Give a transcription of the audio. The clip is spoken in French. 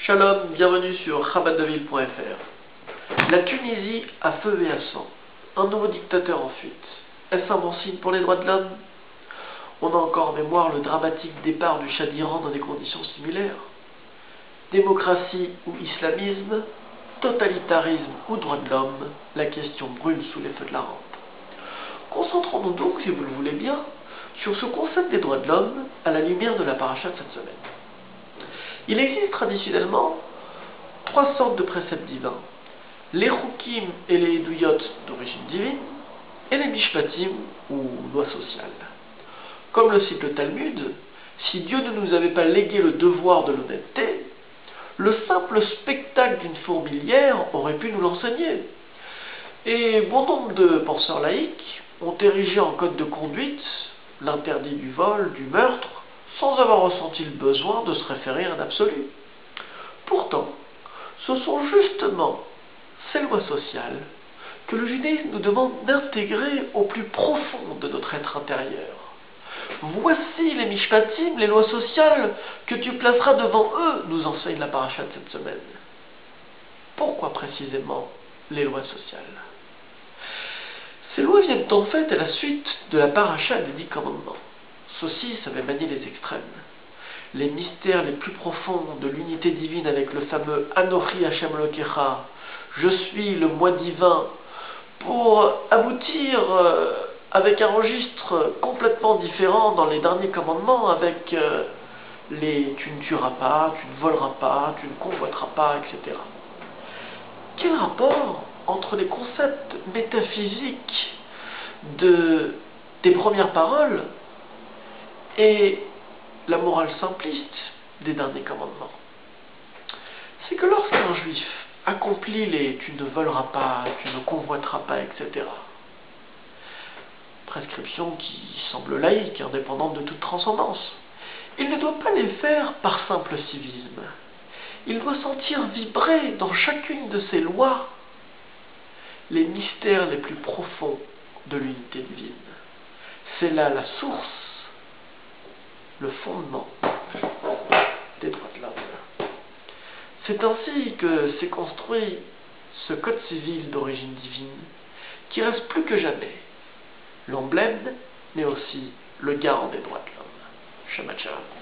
Shalom, bienvenue sur rabatdeville.fr. La Tunisie à feu et à sang. Un nouveau dictateur en fuite. Est-ce un bon signe pour les droits de l'homme? On a encore en mémoire le dramatique départ du Shah d'Iran dans des conditions similaires. Démocratie ou islamisme, totalitarisme ou droits de l'homme, la question brûle sous les feux de la rampe. Concentrons-nous donc, si vous le voulez bien, sur ce concept des droits de l'homme à la lumière de la paracha de cette semaine. Il existe traditionnellement trois sortes de préceptes divins: les Chukim et les Eduyot d'origine divine, et les Mishpatim ou lois sociales. Comme le cite le Talmud, si Dieu ne nous avait pas légué le devoir de l'honnêteté, le simple spectacle d'une fourmilière aurait pu nous l'enseigner. Et bon nombre de penseurs laïcs ont érigé en code de conduite l'interdit du vol, du meurtre, sans avoir ressenti le besoin de se référer à un absolu. Pourtant, ce sont justement ces lois sociales que le judaïsme nous demande d'intégrer au plus profond de notre être intérieur. Voici les mishpatim, les lois sociales que tu placeras devant eux, nous enseigne la paracha de cette semaine. Pourquoi précisément les lois sociales? Ces lois viennent en fait à la suite de la paracha des 10 commandements. Ceci, ça va manier les extrêmes. Les mystères les plus profonds de l'unité divine avec le fameux Anochi Hashem Elokecha, je suis le moi divin, pour aboutir avec un registre complètement différent dans les derniers commandements avec les tu ne tueras pas, tu ne voleras pas, tu ne convoiteras pas, etc. Quel rapport entre les concepts métaphysiques des premières paroles et la morale simpliste des derniers commandements? C'est que lorsqu'un juif accomplit les tu ne voleras pas, tu ne convoiteras pas, etc., prescriptions qui semblent laïques, indépendantes de toute transcendance, il ne doit pas les faire par simple civisme. Il doit sentir vibrer dans chacune de ces lois les mystères les plus profonds de l'unité divine. C'est là la source, le fondement des droits de l'homme. C'est ainsi que s'est construit ce code civil d'origine divine qui reste plus que jamais l'emblème, mais aussi le garant des droits de l'homme. Shabbat shalom.